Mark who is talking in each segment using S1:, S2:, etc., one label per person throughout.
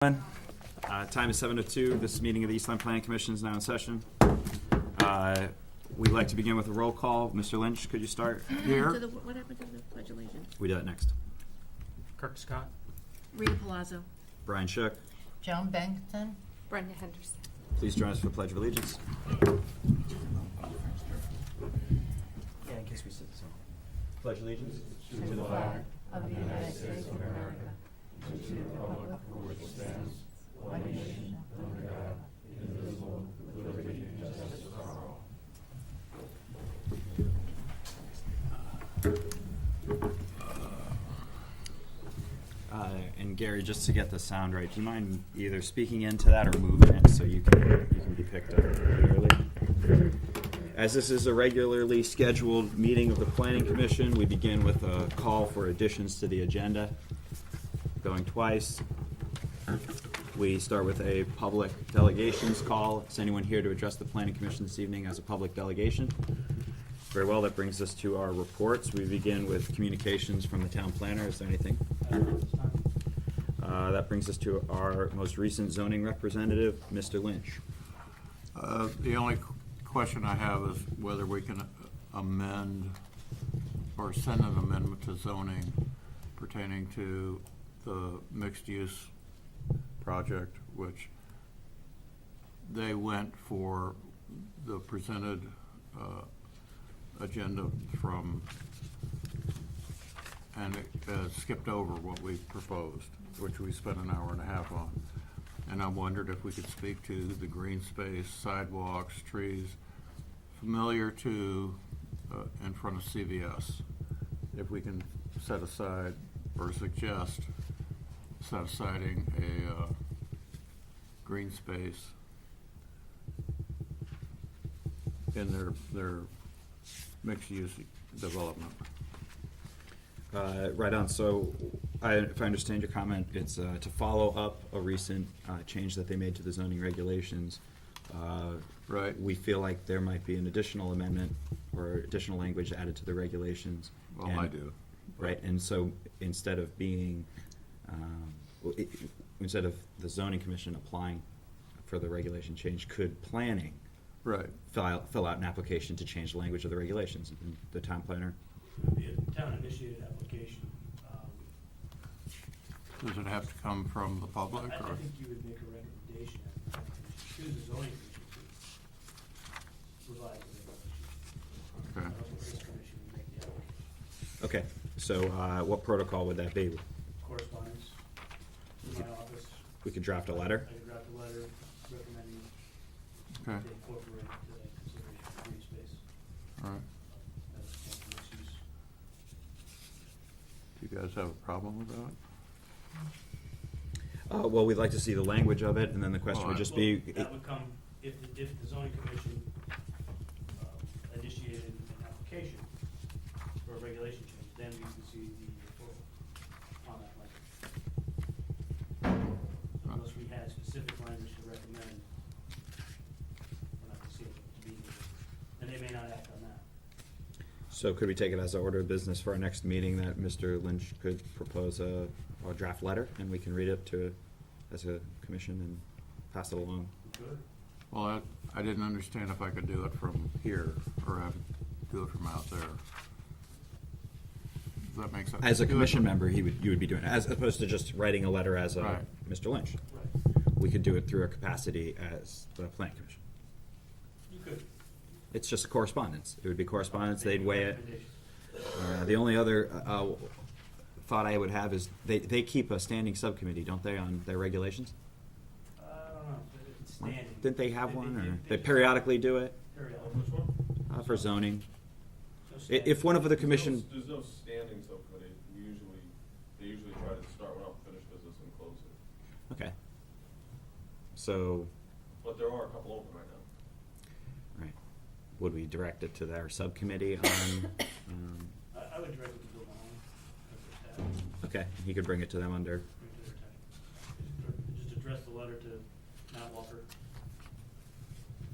S1: Time is 7:02. This meeting of the East Lyme Planning Commission is now in session. We'd like to begin with a roll call. Mr. Lynch, could you start here?
S2: What happened to the Pledge of Allegiance?
S1: We do that next.
S3: Kirk Scott.
S2: Rita Palazzo.
S1: Brian Shook.
S4: Joan Bennington.
S2: Brenda Henderson.
S1: Please join us for the Pledge of Allegiance. Yeah, in case we sit this on. Pledge allegiance
S4: To the flag of the United States of America, and to the republic for which it stands, one nation, under God, indivisible, with liberty and justice for all.
S1: And Gary, just to get the sound right, do you mind either speaking into that or moving it so you can be picked up clearly? As this is a regularly scheduled meeting of the Planning Commission, we begin with a call for additions to the agenda. Going twice. We start with a public delegations call. Is anyone here to address the Planning Commission this evening as a public delegation? Very well, that brings us to our reports. We begin with communications from the town planner. Is there anything? That brings us to our most recent zoning representative, Mr. Lynch.
S5: The only question I have is whether we can amend or send an amendment to zoning pertaining to the mixed-use project, which they went for the presented agenda from, and it skipped over what we proposed, which we spent an hour and a half on. And I wondered if we could speak to the green space, sidewalks, trees, familiar to in front of CVS. If we can set aside or suggest set asiding a green space in their mixed-use development.
S1: Right on. So, if I understand your comment, it's to follow up a recent change that they made to the zoning regulations.
S5: Right.
S1: We feel like there might be an additional amendment or additional language added to the regulations.
S5: Well,
S1: And-
S5: I do.
S1: Right, and so instead of being, instead of the zoning commission applying for the regulation change, could planning
S5: Right.
S1: fill out an application to change the language of the regulations? And the town planner?
S3: It would be a town-initiated application.
S5: Does it have to come from the public,
S3: I
S5: or?
S3: think you would make a recommendation to the zoning commission to revise the regulations.
S5: Okay.
S3: I don't think this commission would make the application.
S1: Okay, so what protocol would that be?
S3: Correspondence to my office.
S1: We could draft a letter?
S3: I could draft a letter recommending
S5: Okay.
S3: they incorporate the consideration of green space
S5: All right.
S3: as a potential mixed use.
S5: Do you guys have a problem with that?
S1: Well, we'd like to see the language of it, and then the question would just be,
S3: Well, that would come, if the zoning commission initiated an application for a regulation change, then we can see the approval on that language. So unless we had specific language to recommend, we're not gonna see it to be, and they may not act on that.
S1: so could we take it as an order of business for our next meeting that Mr. Lynch could propose a draft letter, and we can read it as a commission and pass it along?
S3: Good.
S5: Well, I didn't understand if I could do it from here, or have to do it from out there. Does that make sense?
S1: As a
S5: Do it
S1: commission
S5: from-
S1: member, you would be doing it, as opposed to just writing a letter as
S5: Right.
S1: Mr. Lynch.
S3: Right,
S1: We could do it through a capacity as the planning commission.
S3: you could.
S1: It's just correspondence. It would be correspondence, they'd weigh it.
S3: Recommendation.
S1: The only other thought I would have is, they keep a standing subcommittee, don't they, on their regulations?
S3: I don't know, but if it's standing.
S1: Didn't they have one, or they
S3: just-
S1: periodically do it
S3: Periodically.
S6: Which one?
S1: for zoning?
S3: So
S1: If one of the commission,
S6: There's no standing subcommittee. They usually try to start one up, finish business, and close it.
S1: okay. So,
S6: But there are a couple open right now.
S1: right, would we direct it to their subcommittee on,
S3: I would direct it to Bill Mahoney, as their staff,
S1: okay, he could bring it to them under,
S3: bring it to their attention. Just address the letter to Matt Walker.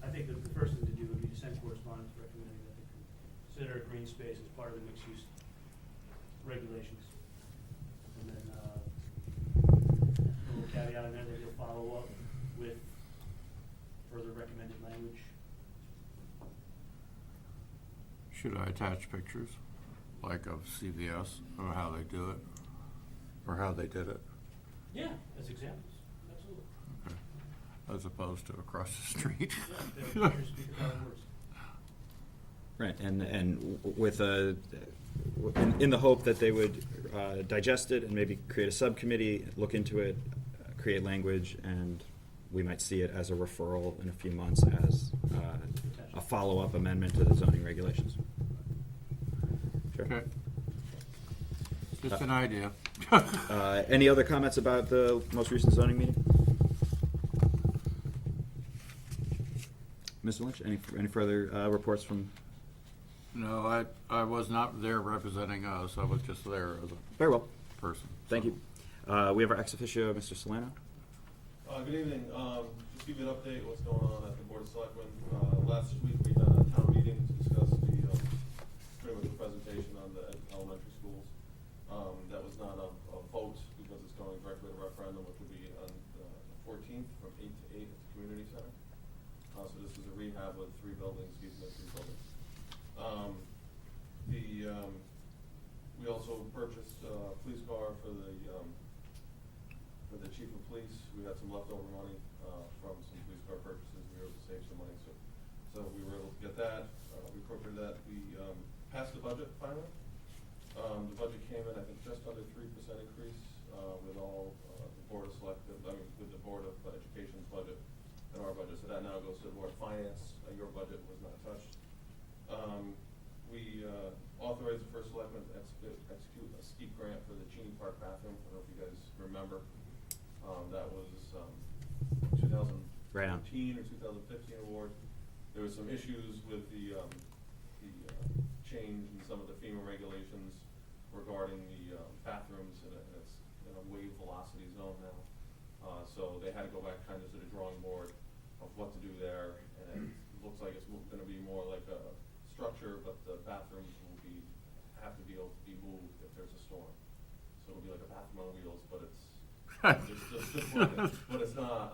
S3: I think the first thing to do would be to send correspondence recommending that they consider green space as part of the mixed-use regulations. And then, a little caveat in there that you'll follow up with further recommended language.
S5: Should I attach pictures, like of CVS, or how they do it, or how they did it,
S3: Yeah, as examples, absolutely.
S5: as opposed to across the street?
S3: Yeah, they're pictures speak a thousand words.
S1: Right, and with in the hope that they would digest it and maybe create a subcommittee, look into it, create language, and we might see it as a referral in a few months as a follow-up amendment to the zoning regulations. Sure.
S5: Okay. Just an idea.
S1: Any other comments about the most recent zoning meeting? Mr. Lynch, any further reports from?
S5: No, I was not there representing us, I was just there as a
S1: Very well,
S5: person.
S1: thank you. We have our ex officio, Mr. Solano.
S6: Good evening. Just give you an update what's going on at the Board of Selectmen. Last week we had a town meeting to discuss the, pretty much a presentation on the elementary schools. That was not a vote because it's going directly to referendum, which will be on the 14th from 8 to 8 at the community center. So this is a rehab of 3 buildings, these are 3 buildings. We also purchased a police car for the chief of police. We had some leftover money from some police car purchases. We were able to save some money, so we were able to get that. We appropriated that. We passed the budget finally. The budget came in, I think, just under 3% increase with all the Board of with the Board of Education's budget and our budget. So that now goes to the Board of Finance. Your budget was not touched. We authorized the first selectman to execute a steep grant for the Cheney Park bathroom. I don't know if you guys remember. That was 2014
S1: Right on.
S6: or 2015 award. There was some issues with the change in some of the FEMA regulations regarding the bathrooms, and it's in a wave velocity zone now. So they had to go back kind of to the drawing board of what to do there, and it looks like it's going to be more like a structure, but the bathrooms will have to be able to be moved if there's a storm. So it'll be like a bathroom on wheels, but it's but it's not.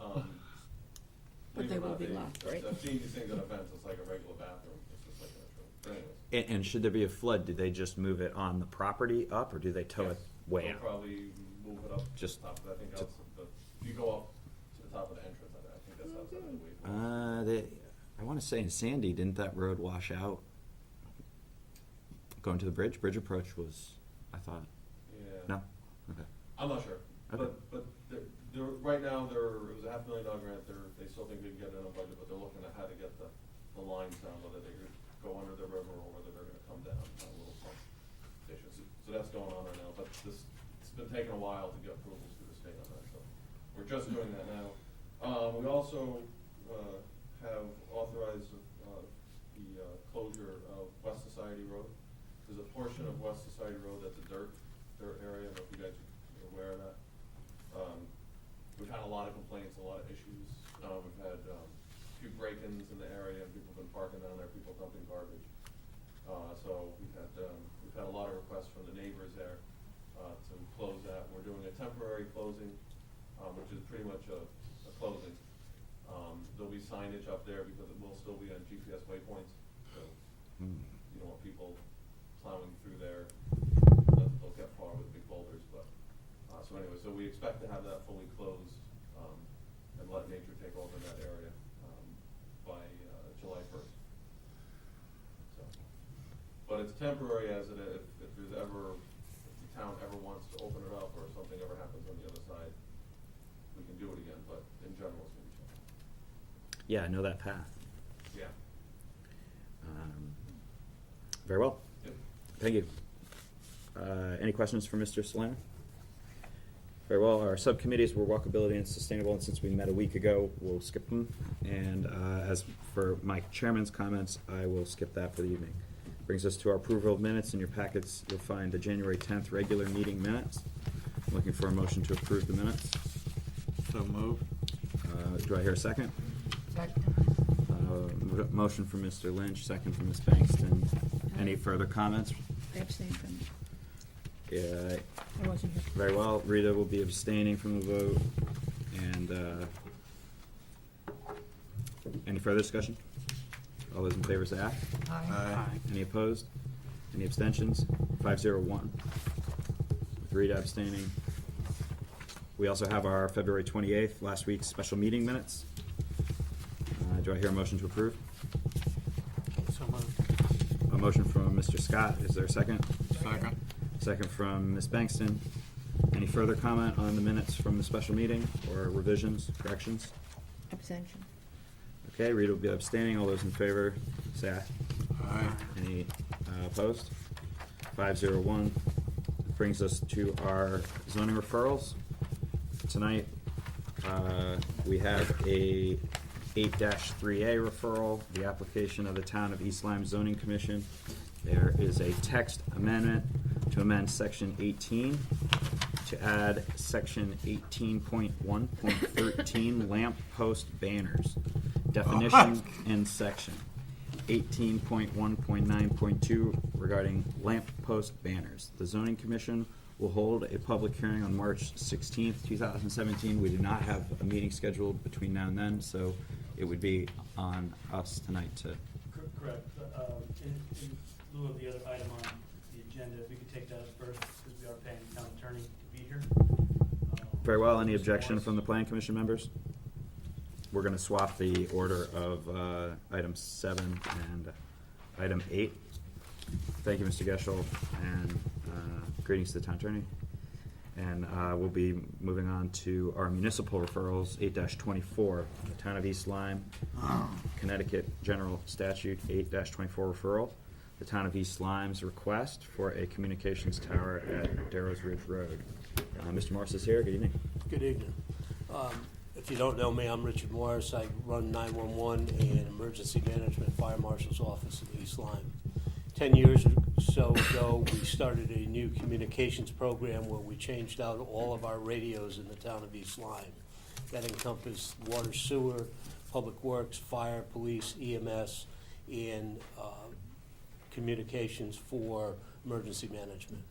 S2: But they will be locked, right?
S6: I've seen these things at events. It's like a regular bathroom. It's just like an anyways.
S1: And should there be a flood, do they just move it on the property up, or do they tow it way
S6: They'll
S1: out?
S6: probably move it up
S1: Just
S6: to the top. I think
S1: to-
S6: if you go up to the top of the entrance, I think that's outside of the way.
S1: I want to say in Sandy, didn't that road wash out? Going to the bridge approach was, I thought,
S6: Yeah.
S1: no? Okay.
S6: I'm not sure,
S1: Okay.
S6: but right now it was a $500,000 grant. They still think they can get it in a budget, but they're looking at how to get the lines down, whether they could go under the river or whether they're going to come down on a little pump station. So that's going on right now, but it's been taking a while to get approvals through the state on that, so we're just doing that now. We also have authorized the closure of West Society Road. There's a portion of West Society Road that's a dirt area. I don't know if you guys are aware of that. We've had a lot of complaints, a lot of issues. We've had a few break-ins in the area, and people have been parking down there, people dumping garbage. So we've had a lot of requests from the neighbors there to close that. We're doing a temporary closing, which is pretty much a closing. There'll be signage up there because it will still be on GPS waypoints. So you don't want people plowing through there. They'll get far with big boulders, but so anyway, so we expect to have that fully closed and let nature take over that area by July 1st. So, but it's temporary as it is. If the town ever wants to open it up or something ever happens on the other side, we can do it again. But in general, it's going to be temporary.
S1: Yeah, I know that path.
S6: Yeah.
S1: Very well.
S6: Yep.
S1: Thank you. Any questions for Mr. Solano? Very well. Our subcommittees were walkability and sustainable, and since we met a week ago, we'll skip them. And as for my chairman's comments, I will skip that for the evening. Brings us to our approval of minutes. In your packets, you'll find the January 10th regular meeting minutes. I'm looking for a motion to approve the minutes.
S5: So moved.
S1: Do I hear a second?
S4: Second.
S1: Motion from Mr. Lynch, second from Ms. Bankston. Any further comments?
S2: I abstained from,
S1: Yeah,
S2: I wasn't here.
S1: very well. Rita will be abstaining from the vote. And any further discussion? All those in favor say aye.
S5: Aye.
S1: Any opposed? Any abstentions? 501. With Rita abstaining. We also have our February 28th, last week's special meeting minutes. Do I hear a motion to approve?
S4: So moved.
S1: A motion from Mr. Scott. Is there a second?
S5: Second.
S1: Second from Ms. Bankston. Any further comment on the minutes from the special meeting or revisions, corrections?
S2: Abstention.
S1: Okay, Rita will be abstaining. All those in favor, say aye.
S5: Aye.
S1: Any opposed? 501. Brings us to our zoning referrals. Tonight, we have a 8-3A referral, the application of the Town of East Lyme Zoning Commission. There is a text amendment to amend section 18 to add section 18.1.13 lamp post banners. Definition and section 18.1.9.2 regarding lamp post banners. The zoning commission will hold a public hearing on March 16th, 2017. We do not have a meeting scheduled between now and then, so it would be on us tonight to.
S3: Correct. In lieu of the other item on the agenda, if we could take that up first, because we are paying the town attorney to be here.
S1: Very well. Any objection from the planning commission members? We're going to swap the order of item 7 and item 8. Thank you, Mr. Geschel, and greetings to the town attorney. And we'll be moving on to our municipal referrals, 8-24, the Town of East Lyme, Connecticut General Statute 8-24 referral. The Town of East Lyme's request for a communications tower at Darrow's Ridge Road. Mr. Morris is here. Good evening.
S7: Good evening. If you don't know me, I'm Richard Morris. I run 911 and Emergency Management Fire Marshal's Office in East Lyme. 10 years or so ago, we started a new communications program where we changed out all of our radios in the town of East Lyme. That encompassed water, sewer, public works, fire, police, EMS, and communications for emergency management.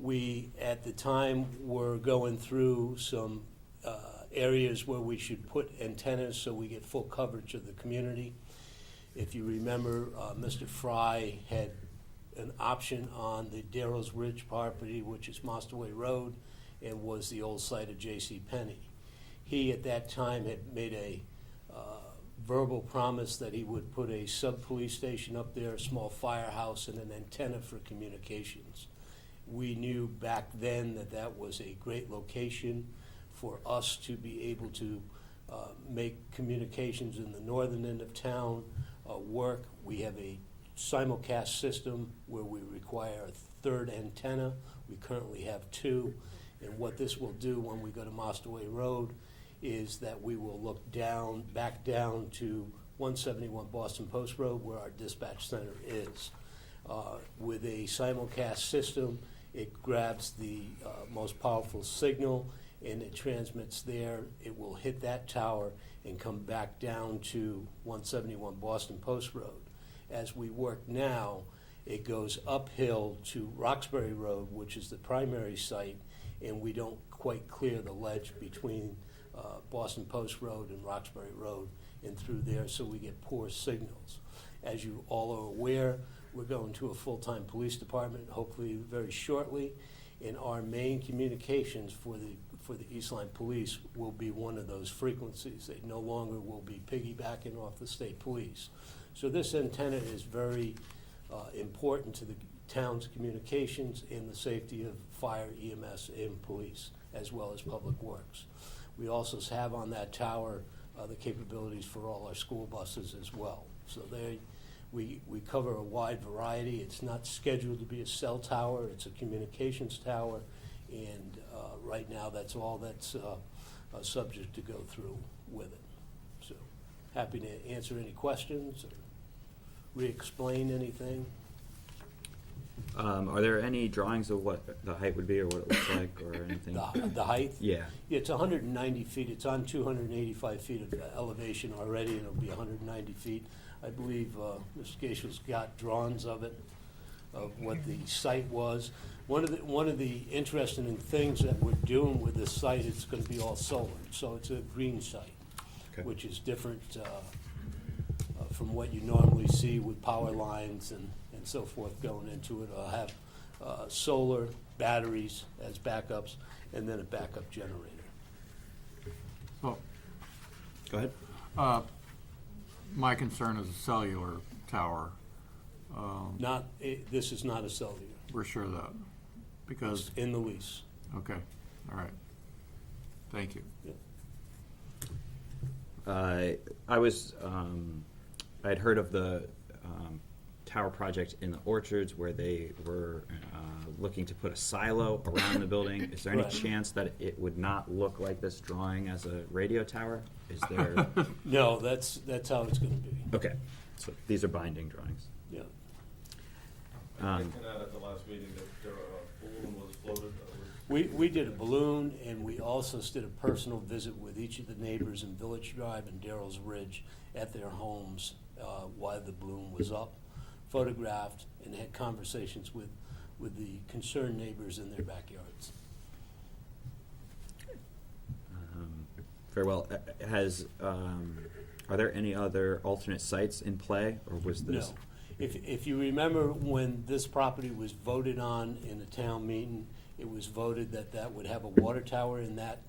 S7: We, at the time, were going through some areas where we should put antennas so we get full coverage of the community. If you remember, Mr. Fry had an option on the Darrow's Ridge property, which is Mostaway Road, and was the old site of J.C. Penney. He, at that time, had made a verbal promise that he would put a sub-police station up there, a small firehouse, and an antenna for communications. We knew back then that that was a great location for us to be able to make communications in the northern end of town work. We have a simulcast system where we require a third antenna. We currently have 2. And what this will do when we go to Mostaway Road is that we will look back down to 171 Boston Post Road where our dispatch center is. With a simulcast system, it grabs the most powerful signal and it transmits there. It will hit that tower and come back down to 171 Boston Post Road. As we work now, it goes uphill to Roxbury Road, which is the primary site, and we don't quite clear the ledge between Boston Post Road and Roxbury Road and through there, so we get poor signals. As you all are aware, we're going to a full-time police department, hopefully very shortly, and our main communications for the East Lyme Police will be one of those frequencies. They no longer will be piggybacking off the state police. So this antenna is very important to the town's communications and the safety of fire, EMS, and police, as well as public works. We also have on that tower the capabilities for all our school buses as well. So we cover a wide variety. It's not scheduled to be a cell tower, it's a communications tower, and right now that's all that's subject to go through with it. So happy to answer any questions or re-explain anything.
S1: Are there any drawings of what the height would be or what it looks like or anything?
S7: The height?
S1: Yeah.
S7: It's 190 feet. It's on 285 feet of elevation already, and it'll be 190 feet. I believe Mr. Gaishel's got drawings of it, of what the site was. One of the interesting things that we're doing with this site, it's gonna be all solar, so it's a green site,
S1: Okay.
S7: which is different from what you normally see with power lines and so forth going into it. I'll have solar batteries as backups, and then a backup generator.
S5: So,
S1: Go ahead.
S5: my concern is a cellular tower.
S7: This is not a cellular,
S5: We're sure of that, because,
S7: it's in the lease.
S5: okay, all right. Thank you.
S1: I'd heard of the tower project in the Orchards where they were looking to put a silo around the building. Is there any
S7: Right.
S1: chance that it would not look like this drawing as a radio tower? Is there?
S7: No, that's how it's gonna be,
S1: Okay, so these are binding drawings.
S7: yeah.
S6: I can add at the last meeting that there balloon was floated.
S7: We did a balloon, and we also did a personal visit with each of the neighbors in Village Drive and Darrell's Ridge at their homes while the balloon was up, photographed, and had conversations with the concerned neighbors in their backyards.
S1: Very well. Are there any other alternate sites in play, or was this?
S7: No. If you remember when this property was voted on in the town meeting, it was voted that that would have a water tower in that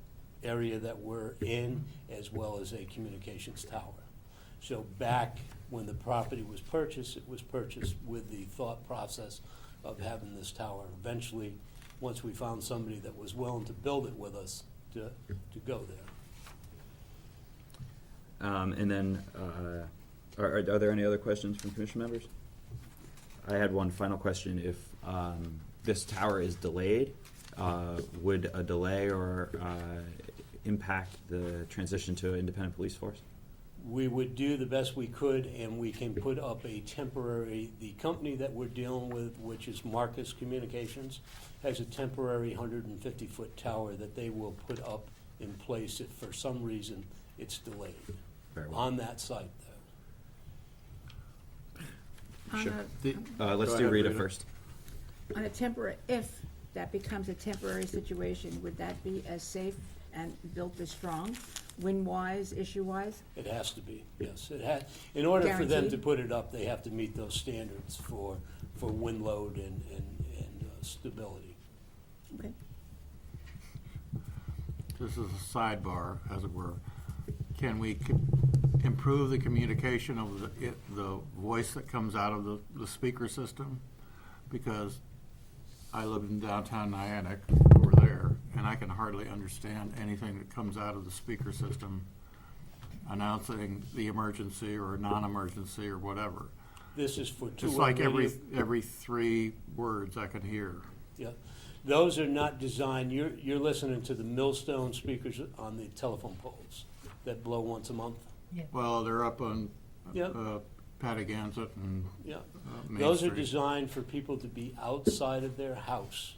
S7: area that we're in, as well as a communications tower. So back when the property was purchased, it was purchased with the thought process of having this tower. Eventually, once we found somebody that was willing to build it with us, to go there.
S1: And then, are there any other questions from commission members? I had one final question. If this tower is delayed, would a delay or impact the transition to an independent police force?
S7: We would do the best we could, and we can put up a temporary, the company that we're dealing with, which is Marcus Communications, has a temporary 150-foot tower that they will put up in place if for some reason it's delayed
S1: Very well.
S7: on that site there.
S2: On
S1: Sure.
S2: a,
S1: Let's
S5: Go
S1: do
S5: ahead,
S1: Rita
S5: Rita.
S1: first.
S2: on a temporary, if that becomes a temporary situation, would that be as safe and built as strong, wind-wise, issue-wise?
S7: It has to be, yes. In order for them to
S2: Guaranteed?
S7: put it up, they have to meet those standards for wind load and stability.
S2: Okay.
S5: This is a sidebar, as it were. Can we improve the communication of the voice that comes out of the speaker system? Because I live in downtown Niantic, over there, and I can hardly understand anything that comes out of the speaker system announcing the emergency or non-emergency or whatever.
S7: This is for two-way
S5: It's like
S7: radio.
S5: every 3 words I can hear.
S7: Yeah, those are not designed, you're listening to the millstone speakers on the telephone poles that blow once a month.
S5: Well, they're up on
S7: Yep.
S5: Patagonia and
S7: Yeah,
S5: Main
S7: those are
S5: Street.
S7: designed for people to be outside of their house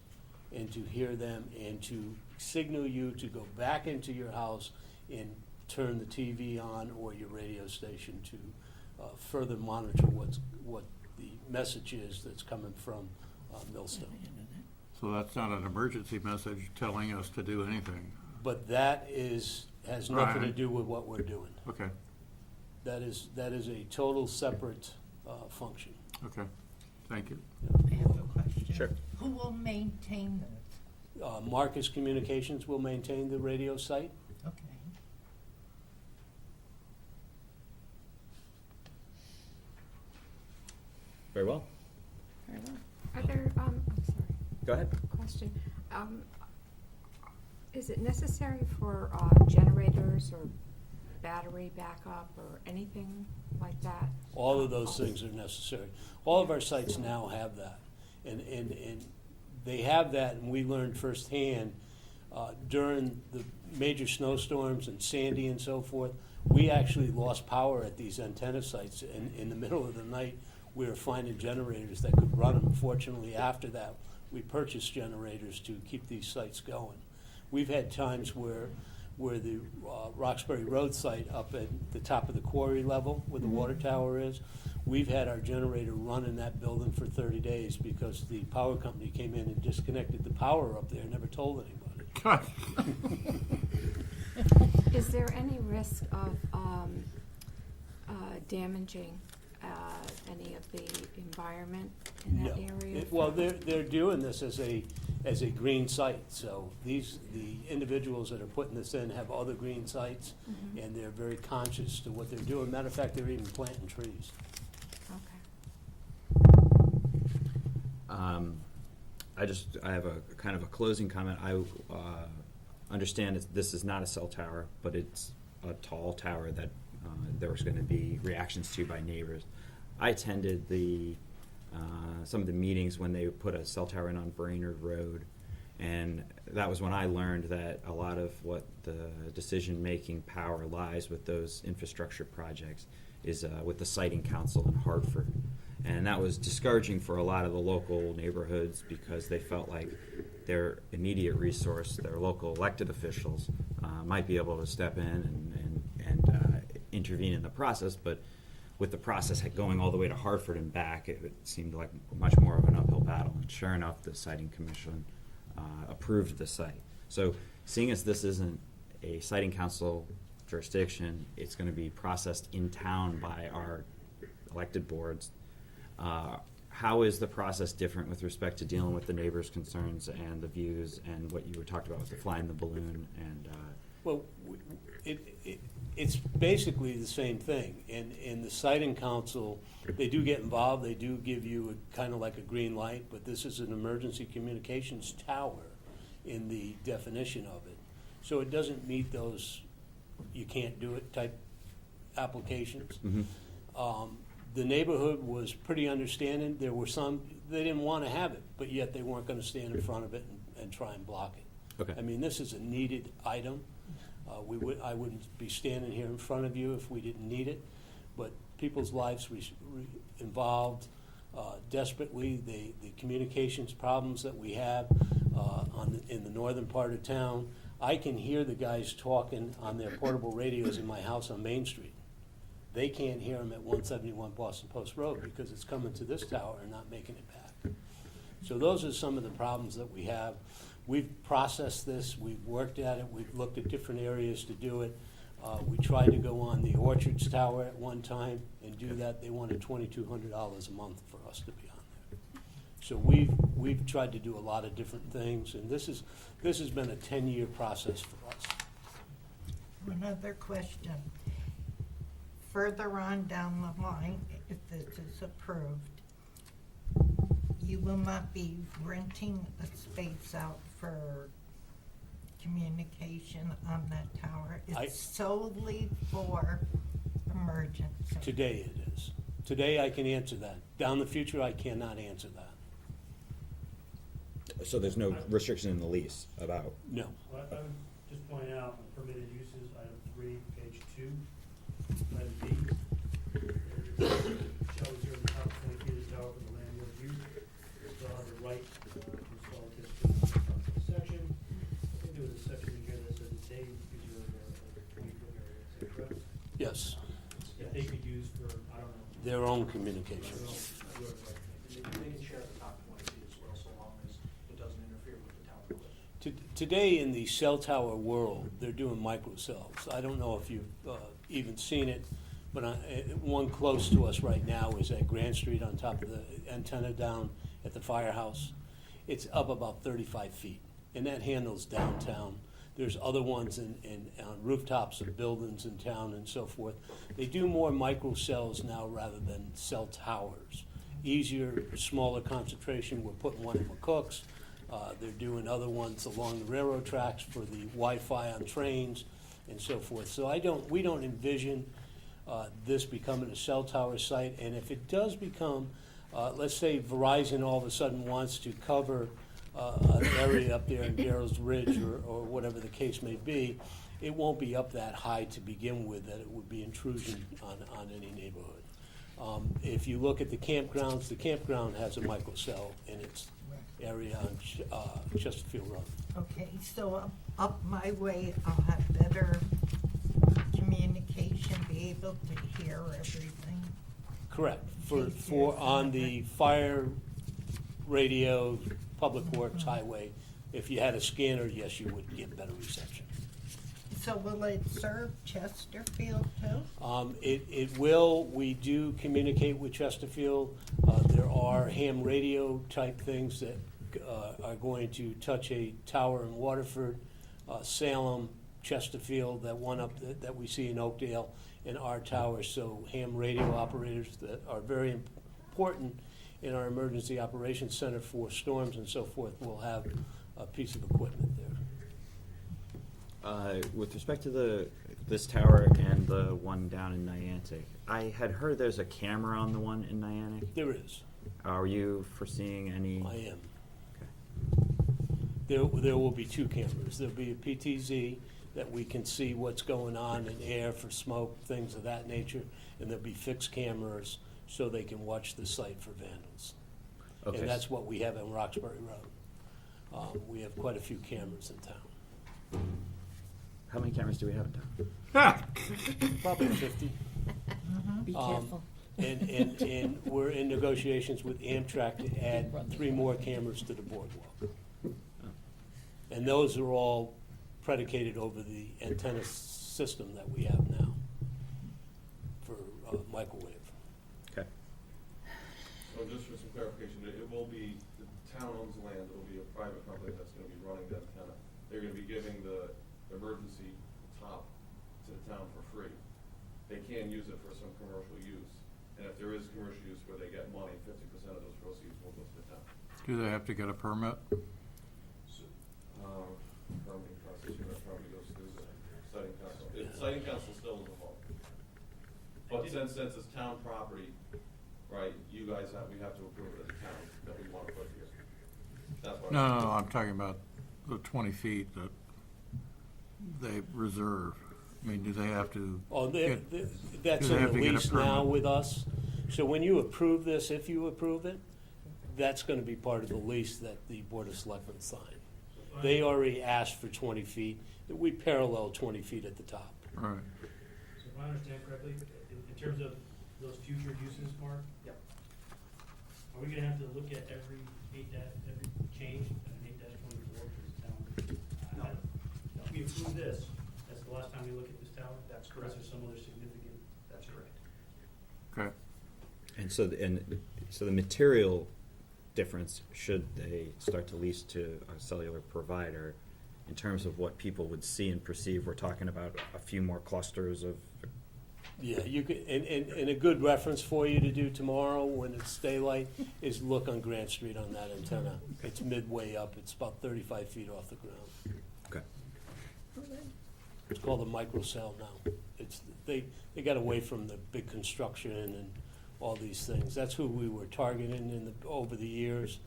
S7: and to hear them and to signal you to go back into your house and turn the TV on or your radio station to further monitor what the message is that's coming from Millstone.
S5: So that's not an emergency message telling us to do anything.
S7: But that has nothing to
S5: Right.
S7: do with what we're doing.
S5: Okay,
S7: That is a total separate function.
S5: okay, thank you.
S4: I have a question.
S1: Sure.
S4: Who will maintain that?
S7: Marcus Communications will maintain the radio site.
S4: Okay.
S1: Very well.
S2: Very well.
S8: Are there, I'm sorry,
S1: Go ahead.
S8: question. Is it necessary for generators or battery backup or anything like that?
S7: All of those things are necessary. All of our sites now have that. And they have that, and we learned firsthand during the major snowstorms and Sandy and so forth. We actually lost power at these antenna sites, and in the middle of the night, we were finding generators that could run them. Fortunately, after that, we purchased generators to keep these sites going. We've had times where the Roxbury Road site up at the top of the quarry level, where the water tower is, We've had our generator run in that building for 30 days because the power company came in and disconnected the power up there and never told anybody.
S8: Is there any risk of damaging any of the environment in that
S7: No.
S8: area?
S7: Well, they're doing this as a green site, so the individuals that are putting this in have other green sites,
S8: Mhm.
S7: and they're very conscious to what they're doing. Matter of fact, they're even planting trees.
S8: Okay.
S1: I have a kind of a closing comment. I understand this is not a cell tower, but it's a tall tower that there was going to be reactions to by neighbors. I attended some of the meetings when they put a cell tower in on Brainerd Road, and that was when I learned that a lot of what the decision-making power lies with those infrastructure projects is with the siting council in Hartford. And that was discouraging for a lot of the local neighborhoods because they felt like their immediate resource, their local elected officials, might be able to step in and intervene in the process. But with the process going all the way to Hartford and back, it seemed like much more of an uphill battle. And sure enough, the siting commission approved the site. So seeing as this isn't a siting council jurisdiction, it's going to be processed in town by our elected boards. How is the process different with respect to dealing with the neighbors' concerns and the views and what you were talking about with the flying the balloon and?
S7: Well, it's basically the same thing. In the siting council, they do get involved. They do give you kind of like a green light, but this is an emergency communications tower in the definition of it. So it doesn't meet those you can't do it type applications.
S1: Mm-hmm.
S7: The neighborhood was pretty understanding. There were some, they didn't want to have it, but yet they weren't going to stand in front of it and try and block it.
S1: Okay.
S7: I mean, this is a needed item. I wouldn't be standing here in front of you if we didn't need it, but people's lives involved desperately. The communications problems that we have in the northern part of town, I can hear the guys talking on their portable radios in my house on Main Street. They can't hear them at 171 Boston Post Road because it's coming to this tower and not making it back. So those are some of the problems that we have. We've processed this, we've worked at it, we've looked at different areas to do it. We tried to go on the Orchards Tower at one time and do that. They wanted $2,200 a month for us to be on there. So we've tried to do a lot of different things, and this has been a 10-year process for us.
S9: Another question. Further on down the line, if this is approved, you will not be renting a space out for communication on that tower. It's solely for emergency.
S7: Today it is. Today I can answer that. Down the future, I cannot answer that.
S1: So there's no restriction in the lease about?
S7: No.
S3: Well, I would just point out permitted uses, item 3, page 2, item B. Shall reserve the top 20 feet of the tower for the landlord use. They'll have the right to install this section. I think there was a section in here that said that they reserve a 20-foot area, is that correct?
S7: Yes.
S3: That they could use for, I don't know.
S7: Their own communications.
S10: They can share the top 20 feet as well, so long as it doesn't interfere with the tower equipment.
S7: Today in the cell tower world, they're doing microcells. I don't know if you've even seen it, but one close to us right now is at Grand Street on top of the antenna down at the firehouse. It's up about 35 feet, and that handles downtown. There's other ones on rooftops of buildings in town and so forth. They do more microcells now rather than cell towers. Easier, smaller concentration. We're putting one in McCook's. They're doing other ones along the railroad tracks for the Wi-Fi on trains and so forth. So we don't envision this becoming a cell tower site. And if it does become, let's say Verizon all of a sudden wants to cover an area up there in Darrell's Ridge or whatever the case may be, it won't be up that high to begin with that it would be intrusion on any neighborhood. If you look at the campgrounds, the campground has a microcell in its area on Chesterfield Road.
S9: Okay, so up my way, I'll have better communication, be able to hear everything.
S7: Correct. For, on the fire, radio, public works, highway, if you had a scanner, yes, you would get better reception.
S9: So will it serve Chesterfield too?
S7: It will, we do communicate with Chesterfield. There are ham radio type things that are going to touch a tower in Waterford, Salem, Chesterfield, that one up that we see in Oakdale, and our tower. So ham radio operators that are very important in our emergency operations center for storms and so forth will have a piece of equipment there.
S1: With respect to this tower and the one down in Niantic, I had heard there's a camera on the one in Niantic.
S7: There is.
S1: Are you foreseeing any?
S7: I am. There will be two cameras. There'll be a PTZ that we can see what's going on in air for smoke, things of that nature, and there'll be fixed cameras so they can watch the site for vandals.
S1: Okay.
S7: And that's what we have in Roxbury Road. We have quite a few cameras in town.
S1: How many cameras do we have in town?
S7: Probably 50.
S2: Be careful.
S7: And we're in negotiations with Amtrak to add 3 more cameras to the boardwalk. And those are all predicated over the antenna system that we have now for microwave.
S1: Okay.
S6: So just for some clarification, it will be, the town owns the land, it'll be a private company that's gonna be running the antenna. They're gonna be giving the emergency top to the town for free. They can use it for some commercial use, and if there is commercial use where they get money, 50% of those proceeds will go to the town.
S5: Do they have to get a permit?
S6: Permitting process, that probably goes through the siting council. Siting council still is involved. But since it's town property, right, you guys we have to approve it as a town that we want to put here. That's why.
S5: No, I'm talking about the 20 feet that they reserve. I mean, do they have to?
S7: Oh,
S5: get-
S7: that's
S5: do they
S7: in
S5: have
S7: the
S5: to get a
S7: lease now
S5: permit?
S7: with us. So when you approve this, if you approve it, that's gonna be part of the lease that the Board of Selectmen signed. They already asked for 20 feet. We parallel 20 feet at the top.
S5: Right.
S3: So if I understand correctly, in terms of those future uses, Mark?
S10: Yep.
S3: Are we gonna have to look at every every change in 8-24 for this town?
S10: No.
S3: If we approve this, that's the last time we look at this tower?
S10: That's correct.
S3: Unless there's some other significant?
S10: That's correct.
S5: Okay.
S1: And so the material difference, should they start to lease to a cellular provider, in terms of what people would see and perceive, we're talking about a few more clusters of.
S7: Yeah, you could, and a good reference for you to do tomorrow when it's daylight is look on Grant Street on that antenna. It's midway up. It's about 35 feet off the ground.
S1: Okay.
S7: It's called a microcell now. They got away from the big construction and all these things. That's who we were targeting over the years.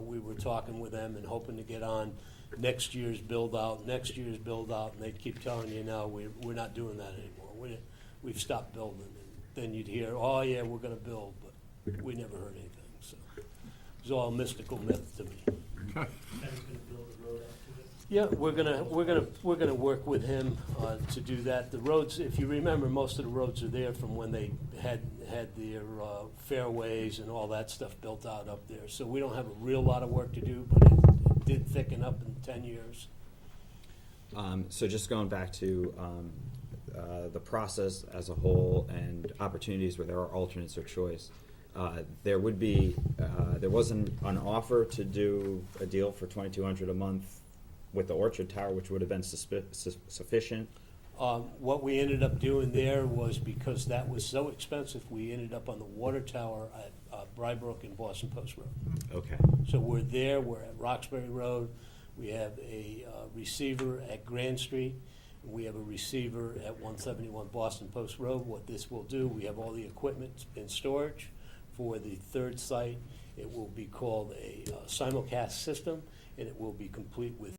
S7: We were talking with them and hoping to get on next year's build out, and they'd keep telling you, no, we're not doing that anymore. We've stopped building. And then you'd hear, oh yeah, we're gonna build, but we never heard anything. So it was all a mystical myth to me.
S5: Okay.
S3: Town's gonna build a road out to it?
S7: Yeah, we're gonna work with him to do that. The roads, if you remember, most of the roads are there from when they had their fairways and all that stuff built out up there. So we don't have a real lot of work to do, but it did thicken up in 10 years.
S1: So just going back to the process as a whole and opportunities where there are alternates or choice, there was an offer to do a deal for $2,200 a month with the Orchard Tower, which would have been sufficient.
S7: What we ended up doing there was, because that was so expensive, we ended up on the water tower at Brybrook and Boston Post Road.
S1: Okay.
S7: So we're there, we're at Roxbury Road, we have a receiver at Grand Street, we have a receiver at 171 Boston Post Road. What this will do, we have all the equipment in storage for the third site. It will be called a simulcast system, and it will be complete with